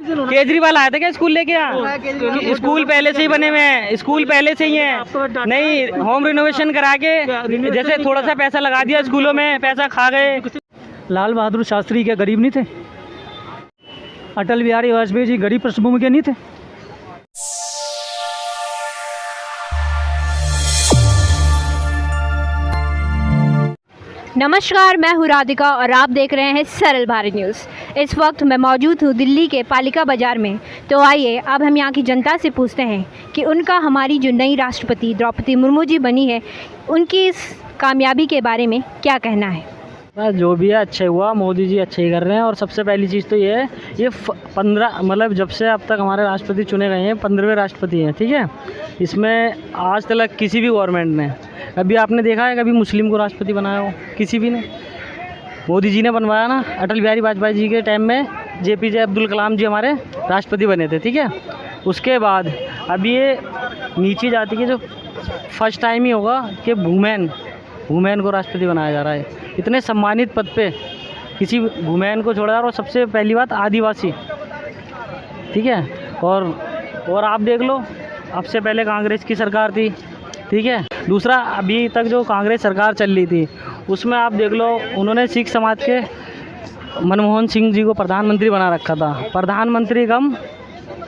केजरीवाल आया था क्या स्कूल लेके? यहाँ स्कूल पहले से ही बने हुए हैं, स्कूल पहले से ही हैं। नहीं, होम रिनोवेशन करा के जैसे थोड़ा सा पैसा लगा दिया स्कूलों में, पैसा खा गए। लाल बहादुर शास्त्री क्या गरीब नहीं थे? अटल बिहारी वाजपेयी जी गरीब पृष्ठभूमि के नहीं थे? नमस्कार, मैं हूँ राधिका और आप देख रहे हैं सरल भारत न्यूज़। इस वक्त मैं मौजूद हूँ दिल्ली के पालिका बाज़ार में। तो आइए अब हम यहाँ की जनता से पूछते हैं कि उनका हमारी जो नई राष्ट्रपति द्रौपदी मुर्मू जी बनी है, उनकी इस कामयाबी के बारे में क्या कहना है। जो भी है अच्छा हुआ, मोदी जी अच्छे ही कर रहे हैं। और सबसे पहली चीज़ तो ये है, ये 15 मतलब जब से अब तक हमारे राष्ट्रपति चुने गए हैं 15वें राष्ट्रपति हैं, ठीक है। इसमें आज तक किसी भी गवर्नमेंट ने कभी आपने देखा है कभी मुस्लिम को राष्ट्रपति बनाया हो? किसी भी ने। मोदी जी ने बनवाया ना। अटल बिहारी वाजपेयी जी के टाइम में JPJ अब्दुल कलाम जी हमारे राष्ट्रपति बने थे, ठीक है। उसके बाद अब ये नीची जाति के जो फर्स्ट टाइम ही होगा कि वुमेन को राष्ट्रपति बनाया जा रहा है। इतने सम्मानित पद पे किसी वुमेन को छोड़ा जा रहा है। और सबसे पहली बात आदिवासी, ठीक है। और आप देख लो, अब से पहले कांग्रेस की सरकार थी, ठीक है। दूसरा, अभी तक जो कांग्रेस सरकार चल रही थी उसमें आप देख लो, उन्होंने सिख समाज के मनमोहन सिंह जी को प्रधानमंत्री बना रखा था। प्रधानमंत्री कम,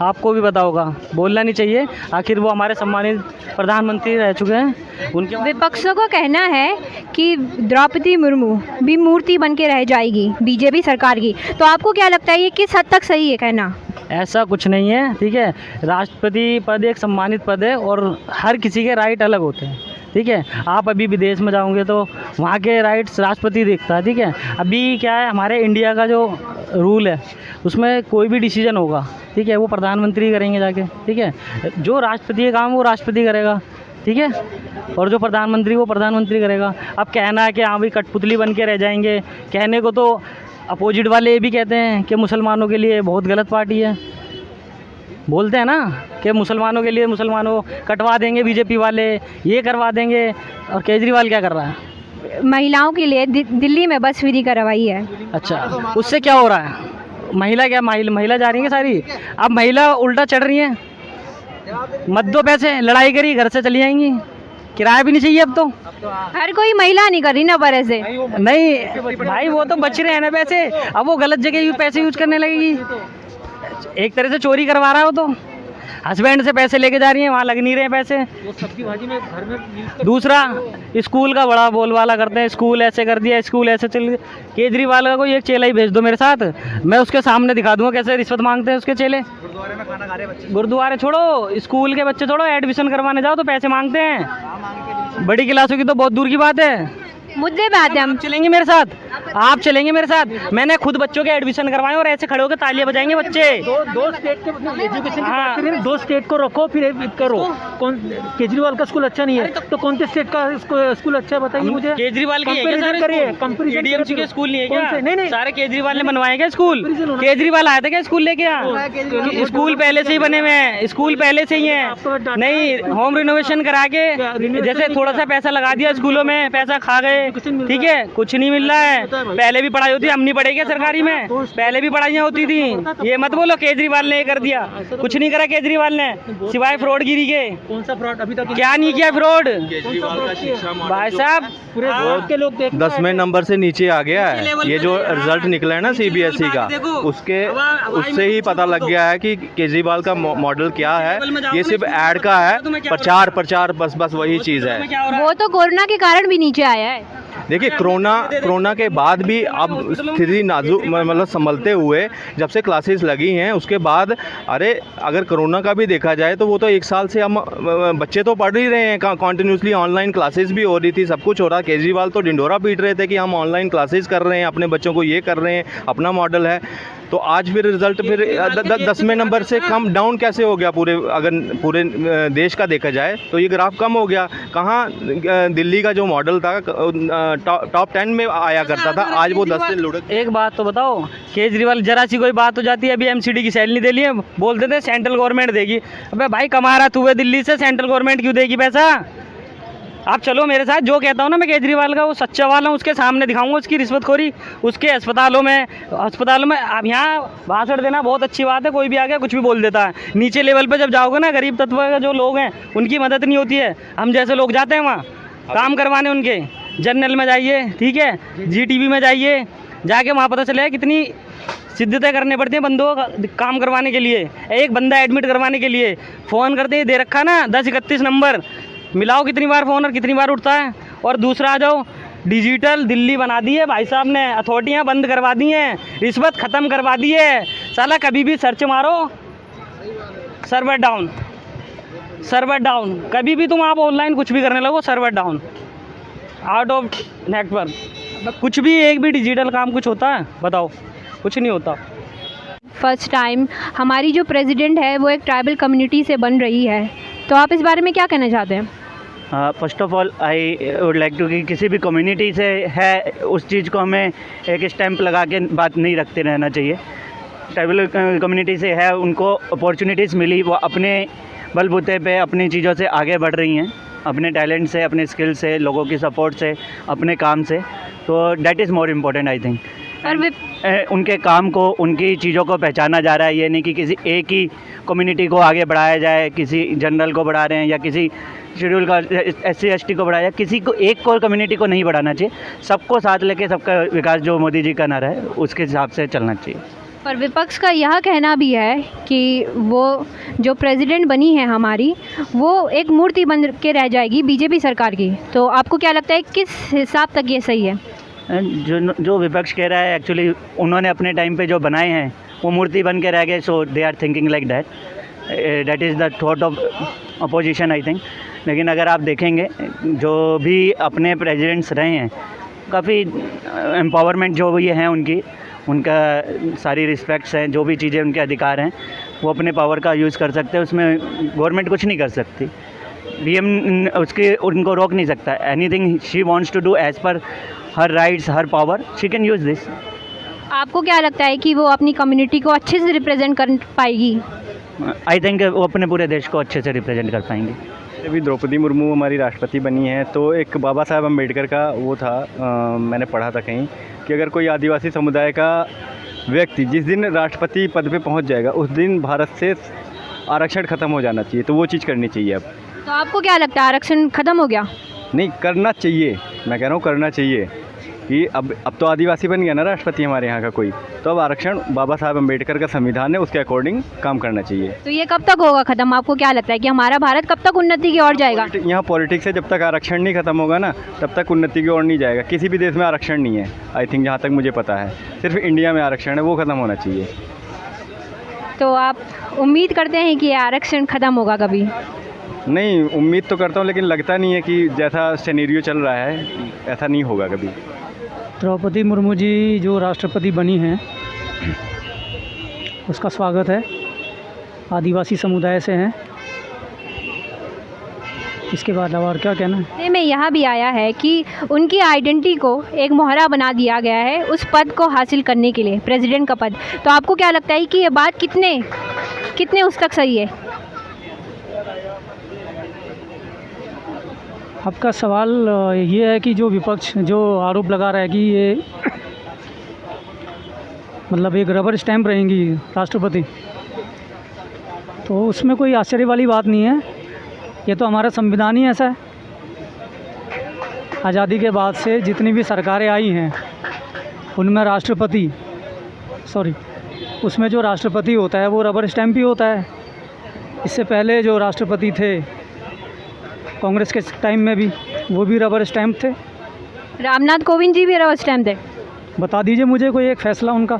आपको भी पता होगा, बोलना नहीं चाहिए, आखिर वो हमारे सम्मानित प्रधानमंत्री रह चुके हैं। उनके विपक्षों का कहना है कि द्रौपदी मुर्मू भी मूर्ति बन के रह जाएगी बीजेपी सरकार की। तो आपको क्या लगता है, ये किस हद तक सही है कहना? ऐसा कुछ नहीं है, ठीक है। राष्ट्रपति पद एक सम्मानित पद है और हर किसी के राइट अलग होते हैं, ठीक है। आप अभी विदेश में जाओगे तो वहाँ के राइट्स राष्ट्रपति देखता है, ठीक है। अभी क्या है, हमारे इंडिया का जो रूल है उसमें कोई भी डिसीजन होगा, ठीक है, वो प्रधानमंत्री करेंगे जाके, ठीक है। जो राष्ट्रपति का काम वो राष्ट्रपति करेगा, ठीक है। और जो प्रधानमंत्री वो प्रधानमंत्री करेगा। अब कहना है कि हाँ भाई कठपुतली बन के रह जाएंगे, कहने को तो अपोजिट वाले ये भी कहते हैं कि मुसलमानों के लिए बहुत गलत पार्टी है। बोलते हैं ना कि मुसलमानों के लिए मुसलमानों कटवा देंगे बीजेपी वाले, ये करवा देंगे। और केजरीवाल क्या कर रहा है? महिलाओं के लिए दिल्ली में बस फ्री करवाई है। अच्छा, उससे क्या हो रहा है? महिला जा रही है सारी। अब महिला उल्टा चढ़ रही है, मत दो पैसे, लड़ाई करी घर से चली जाएंगी, किराया भी नहीं चाहिए अब तो। हर कोई महिला नहीं कर रही ना पर ऐसे। नहीं भाई, वो तो बच रहे हैं ना पैसे। अब वो गलत जगह पैसे यूज करने लगेगी। एक तरह से चोरी करवा रहा हो तो हस्बैंड से पैसे लेके जा रही हैं, वहाँ लग नहीं रहे पैसे। वो सबकी भाजी में घर में। दूसरा, स्कूल का बड़ा बोलबाला करते हैं, स्कूल ऐसे कर दिया, स्कूल ऐसे चल। केजरीवाल का कोई एक चेला ही भेज दो मेरे साथ, मैं उसके सामने दिखा दूंगा कैसे रिश्वत मांगते हैं उसके चेले। गुरुद्वारे में खाना खा रहे बच्चे। गुरुद्वारे छोड़ो, स्कूल के बच्चे छोड़ो, एडमिशन करवाने जाओ तो पैसे मांगते हैं। बड़ी क्लासों की तो बहुत दूर की बात है। मुद्दे पे आते हैं हम। चलेंगे मेरे साथ, आप चलेंगे मेरे साथ। मैंने खुद बच्चों के एडमिशन करवाए और ऐसे खड़े होकर तालियां बजाएंगे बच्चे। दो स्टेट के एजुकेशन की बात करें, दो स्टेट को रखो फिर करो। कौन केजरीवाल का स्कूल अच्छा नहीं है तो कौन से स्टेट का स्कूल अच्छा है बताइए मुझे। केजरीवाल के डीएमसी के स्कूल नहीं है क्या? नहीं, सारे केजरीवाल ने बनवाए क्या स्कूल? केजरीवाल आया था क्या स्कूल लेके? यहाँ स्कूल पहले से ही बने हुए हैं, स्कूल पहले से ही हैं। नहीं, होम रिनोवेशन करा के जैसे थोड़ा सा पैसा लगा दिया स्कूलों में, पैसा खा गए, ठीक है। कुछ नहीं मिल रहा है। पहले भी पढ़ाई होती, हम नहीं पढ़े क्या सरकारी में? पहले भी पढ़ाइयाँ होती थी। ये मत बोलो केजरीवाल ने कर दिया, कुछ नहीं करा केजरीवाल ने सिवाय फ्रॉडगिरी के। कौन सा फ्रॉड अभी तक क्या नहीं किया फ्रॉड? भाई साहब, पूरे के लोग 10वें नंबर से नीचे आ गया है। ये जो रिजल्ट निकला है ना CBSE का, उससे ही पता लग गया है कि केजरीवाल का मॉडल क्या है। ये सिर्फ ऐड का है, प्रचार बस वही चीज़ है। वो तो कोरोना के कारण भी नीचे आया है। देखिए, कोरोना के बाद भी अब स्थिति नाजुक मतलब संभलते हुए जब से क्लासेस लगी हैं उसके बाद, अरे अगर कोरोना का भी देखा जाए तो वो तो 1 साल से हम बच्चे तो पढ़ ही रहे हैं, कॉन्टिन्यूसली ऑनलाइन क्लासेस भी हो रही थी, सब कुछ हो रहा। केजरीवाल तो डिंडोरा पीट रहे थे कि हम ऑनलाइन क्लासेस कर रहे हैं, अपने बच्चों को ये कर रहे हैं, अपना मॉडल है। तो आज फिर रिजल्ट फिर 10वें नंबर से कम डाउन कैसे हो गया? पूरे देश का देखा जाए तो ये ग्राफ कम हो गया। कहाँ दिल्ली का जो मॉडल था टॉप 10 में आया करता था, आज वो 10 से लुढ़क। एक बात तो बताओ, केजरीवाल जरा सी कोई बात हो जाती है, अभी MCD की सैलरी दे ली है, बोलते थे सेंट्रल गवर्नमेंट देगी। अबे भाई, कमा रहा तू है दिल्ली से, सेंट्रल गवर्नमेंट क्यों देगी पैसा? आप चलो मेरे साथ, जो कहता हूँ ना मैं केजरीवाल का वो सच्चा वाला हूँ, उसके सामने दिखाऊंगा उसकी रिश्वतखोरी उसके अस्पतालों में। अब यहाँ भाषण देना बहुत अच्छी बात है, कोई भी आ गया कुछ भी बोल देता है। नीचे लेवल पे जब जाओगे ना, गरीब तत्व के जो लोग हैं उनकी मदद नहीं होती है। हम जैसे लोग जाते हैं वहाँ काम करवाने उनके, जनरल में जाइए, ठीक है, GTV में जाइए, जाके वहाँ पता चलेगा कितनी सिद्धतें करने पड़ती हैं बंदों का काम करवाने के लिए। एक बंदा एडमिट करवाने के लिए फ़ोन करते ही दे रखा ना 1031 नंबर, मिलाओ कितनी बार फ़ोन और कितनी बार उठता है। और दूसरा आ जाओ, डिजिटल दिल्ली बना दी है भाई साहब ने, अथॉरिटियाँ बंद करवा दी हैं, रिश्वत ख़त्म करवा दी है। साला कभी भी सर्च मारो सर्वर डाउन, सर्वर डाउन, कभी भी तुम आप ऑनलाइन कुछ भी करने लगो server down, out of network. कुछ भी एक भी डिजिटल काम कुछ होता है बताओ? कुछ नहीं होता। फर्स्ट टाइम हमारी जो प्रेसिडेंट है वो एक ट्राइबल कम्युनिटी से बन रही है, तो आप इस बारे में क्या कहना चाहते हैं? First of all I would like to कि किसी भी कम्युनिटी से है उस चीज़ को हमें एक स्टैंप लगा के बात नहीं रखते रहना चाहिए। ट्राइबल कम्युनिटी से है, उनको अपॉर्चुनिटीज़ मिली, वो अपने बलबूते पे अपनी चीज़ों से आगे बढ़ रही हैं, अपने टैलेंट से, अपने स्किल से, लोगों की सपोर्ट से, अपने काम से। तो that is more important I think. उनके काम को, उनकी चीज़ों को पहचाना जा रहा है। ये नहीं कि किसी एक ही कम्युनिटी को आगे बढ़ाया जाए, किसी जनरल को बढ़ा रहे हैं या किसी शेड्यूल का SC ST को बढ़ाया, किसी को एक को कम्युनिटी को नहीं बढ़ाना चाहिए, सबको साथ लेके सबका विकास जो मोदी जी का नारा है उसके हिसाब से चलना चाहिए। पर विपक्ष का यह कहना भी है कि वो जो प्रेसिडेंट बनी है हमारी, वो एक मूर्ति बन के रह जाएगी BJP सरकार की। तो आपको क्या लगता है किस हिसाब तक ये सही है? जो विपक्ष कह रहा है, एक्चुअली उन्होंने अपने टाइम पे जो बनाए हैं वो मूर्ति बन के रह गए, so they are thinking like that. That is the thought of opposition I think. लेकिन अगर आप देखेंगे जो भी अपने प्रेसिडेंट्स रहे हैं, काफ़ी एम्पावरमेंट जो ये हैं उनका सारी रिस्पेक्ट्स हैं, जो भी चीज़ें उनके अधिकार हैं वो अपने पावर का यूज़ कर सकते हैं, उसमें गवर्नमेंट कुछ नहीं कर सकती। BM उसके उनको रोक नहीं सकता। Anything she wants to do as per her rights, her power, she can use this. आपको क्या लगता है कि वो अपनी कम्युनिटी को अच्छे से रिप्रेजेंट कर पाएगी? आई थिंक वो अपने पूरे देश को अच्छे से रिप्रेजेंट कर पाएंगे। अभी द्रौपदी मुर्मू हमारी राष्ट्रपति बनी है, तो एक बाबा साहब अम्बेडकर का वो था, मैंने पढ़ा था कहीं कि अगर कोई आदिवासी समुदाय का व्यक्ति जिस दिन राष्ट्रपति पद पे पहुंच जाएगा उस दिन भारत से आरक्षण ख़त्म हो जाना चाहिए। तो वो चीज़ करनी चाहिए अब। तो आपको क्या लगता है आरक्षण ख़त्म हो गया? नहीं, करना चाहिए, मैं कह रहा हूँ करना चाहिए कि अब तो आदिवासी बन गया ना राष्ट्रपति हमारे यहाँ का कोई, तो अब आरक्षण बाबा साहब अम्बेडकर का संविधान है उसके अकॉर्डिंग काम करना चाहिए। तो ये कब तक होगा ख़त्म? आपको क्या लगता है कि हमारा भारत कब तक उन्नति की ओर जाएगा? यहाँ पॉलिटिक्स से जब तक आरक्षण नहीं खत्म होगा ना तब तक उन्नति की ओर नहीं जाएगा। किसी भी देश में आरक्षण नहीं है आई थिंक, जहाँ तक मुझे पता है, सिर्फ इंडिया में आरक्षण है, वो ख़त्म होना चाहिए। तो आप उम्मीद करते हैं कि आरक्षण ख़त्म होगा कभी? नहीं, उम्मीद तो करता हूँ लेकिन लगता नहीं है कि जैसा सिनेरियो चल रहा है ऐसा नहीं होगा कभी। द्रौपदी मुर्मू जी जो राष्ट्रपति बनी हैं उसका स्वागत है, आदिवासी समुदाय से हैं। इसके बाद और क्या कहना है? में यहाँ भी आया है कि उनकी आइडेंटिटी को एक मोहरा बना दिया गया है उस पद को हासिल करने के लिए, प्रेसिडेंट का पद। तो आपको क्या लगता है कि ये बात कितने उस तक सही है? आपका सवाल ये है कि जो विपक्ष जो आरोप लगा रहा है कि ये मतलब एक रबर स्टैंप रहेंगी राष्ट्रपति, तो उसमें कोई आश्चर्य वाली बात नहीं है। ये तो हमारा संविधान ही ऐसा है। आज़ादी के बाद से जितनी भी सरकारें आई हैं उनमें उसमें जो राष्ट्रपति होता है वो रबर स्टैंप ही होता है। इससे पहले जो राष्ट्रपति थे कांग्रेस के टाइम में भी वो भी रबर स्टैंप थे। रामनाथ कोविंद जी भी रबर स्टैंप थे। बता दीजिए मुझे कोई एक फैसला उनका,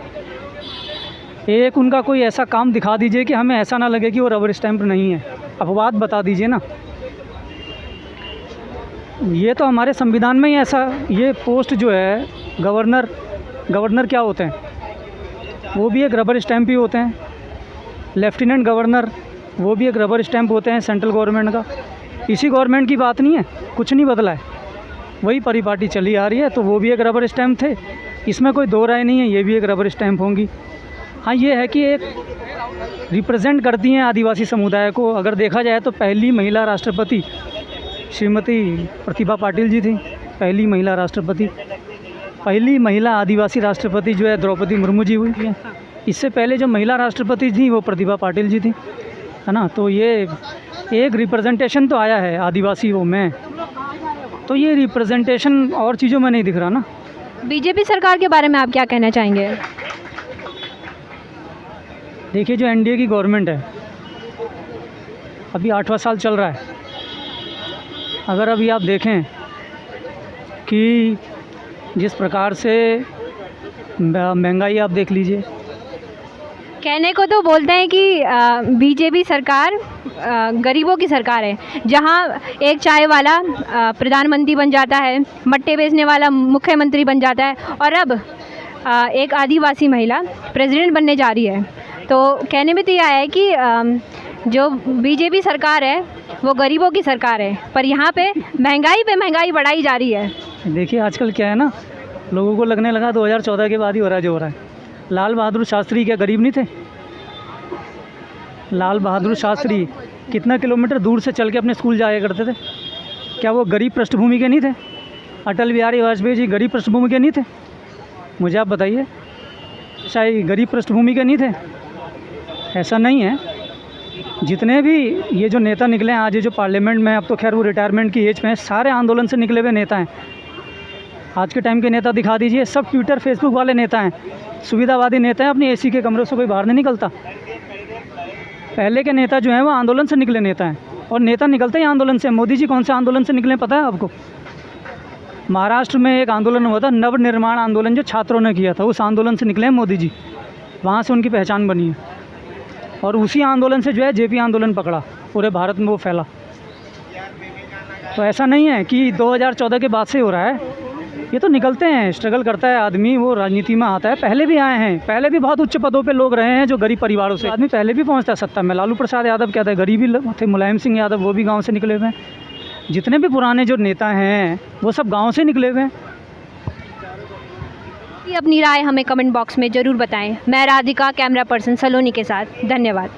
एक उनका कोई ऐसा काम दिखा दीजिए कि हमें ऐसा ना लगे कि वो रबर स्टैंप नहीं है। अपवाद बता दीजिए ना। ये तो हमारे संविधान में ही ऐसा, ये पोस्ट जो है गवर्नर क्या होते हैं, वो भी एक रबर स्टैंप ही होते हैं। लेफ्टिनेंट गवर्नर वो भी एक रबर स्टैंप होते हैं सेंट्रल गवर्नमेंट का। इसी गवर्नमेंट की बात नहीं है, कुछ नहीं बदला है, वही परिपाटी चली आ रही है। तो वो भी एक रबर स्टैंप थे, इसमें कोई दो राय नहीं है, ये भी एक रबर स्टैंप होंगी। हाँ, ये है कि एक रिप्रेजेंट करती हैं आदिवासी समुदाय को। अगर देखा जाए तो पहली महिला राष्ट्रपति श्रीमती प्रतिभा पाटिल जी थी, पहली महिला राष्ट्रपति। पहली महिला आदिवासी राष्ट्रपति जो है द्रौपदी मुर्मू जी हुई है। इससे पहले जो महिला राष्ट्रपति थी वो प्रतिभा पाटिल जी थी, है ना। तो ये एक रिप्रेजेंटेशन तो आया है आदिवासी वो में, तो ये रिप्रेजेंटेशन और चीज़ों में नहीं दिख रहा ना। बीजेपी सरकार के बारे में आप क्या कहना चाहेंगे? देखिए, जो एनडीए की गवर्नमेंट है अभी 8वां साल चल रहा है। अगर अभी आप देखें कि जिस प्रकार से महंगाई आप देख लीजिए। कहने को तो बोलते हैं कि बीजेपी सरकार गरीबों की सरकार है, जहां एक चाय वाला प्रधानमंत्री बन जाता है, मट्टे बेचने वाला मुख्यमंत्री बन जाता है, और अब एक आदिवासी महिला प्रेसिडेंट बनने जा रही है। तो कहने में तो यह है कि जो बीजेपी सरकार है वो गरीबों की सरकार है, पर यहाँ पे महंगाई बढ़ाई जा रही है। देखिए, आजकल क्या है ना, लोगों को लगने लगा 2014 के बाद ही हो रहा है जो हो रहा है। लाल बहादुर शास्त्री क्या गरीब नहीं थे? लाल बहादुर शास्त्री कितना किलोमीटर दूर से चल के अपने स्कूल जाया करते थे? क्या वो गरीब पृष्ठभूमि के नहीं थे? अटल बिहारी वाजपेयी जी गरीब पृष्ठभूमि के नहीं थे? मुझे आप बताइए, शायद गरीब पृष्ठभूमि के नहीं थे? ऐसा नहीं है। जितने भी ये जो नेता निकले हैं आज, ये जो पार्लियामेंट में, अब तो खैर वो रिटायरमेंट की एज में, सारे आंदोलन से निकले हुए नेता हैं। आज के टाइम के नेता दिखा दीजिए, सब ट्विटर फेसबुक वाले नेता हैं, सुविधावादी नेता हैं, अपनी एसी के कमरे से कोई बाहर नहीं निकलता। पहले के नेता जो हैं वो आंदोलन से निकले नेता हैं, और नेता निकलते ही आंदोलन से। मोदी जी कौन से आंदोलन से निकले पता है आपको? महाराष्ट्र में एक आंदोलन हुआ था, नवनिर्माण आंदोलन, जो छात्रों ने किया था, उस आंदोलन से निकले हैं मोदी जी। वहाँ से उनकी पहचान बनी है, और उसी आंदोलन से जो है जेपी आंदोलन पकड़ा, पूरे भारत में वो फैला। तो ऐसा नहीं है कि 2014 के बाद से हो रहा है। ये तो निकलते हैं, स्ट्रगल करता है आदमी, वो राजनीति में आता है। पहले भी आए हैं, पहले भी बहुत उच्च पदों पे लोग रहे हैं जो गरीब परिवारों से। आदमी पहले भी पहुंचता है सत्ता में। लालू प्रसाद यादव क्या था, गरीबी थे। मुलायम सिंह यादव वो भी गांव से निकले हुए हैं। जितने भी पुराने जो नेता हैं वो सब गांव से निकले हुए हैं। अपनी राय हमें कमेंट बॉक्स में ज़रूर बताएं। मैं राधिका, कैमरा पर्सन सलोनी के साथ। धन्यवाद।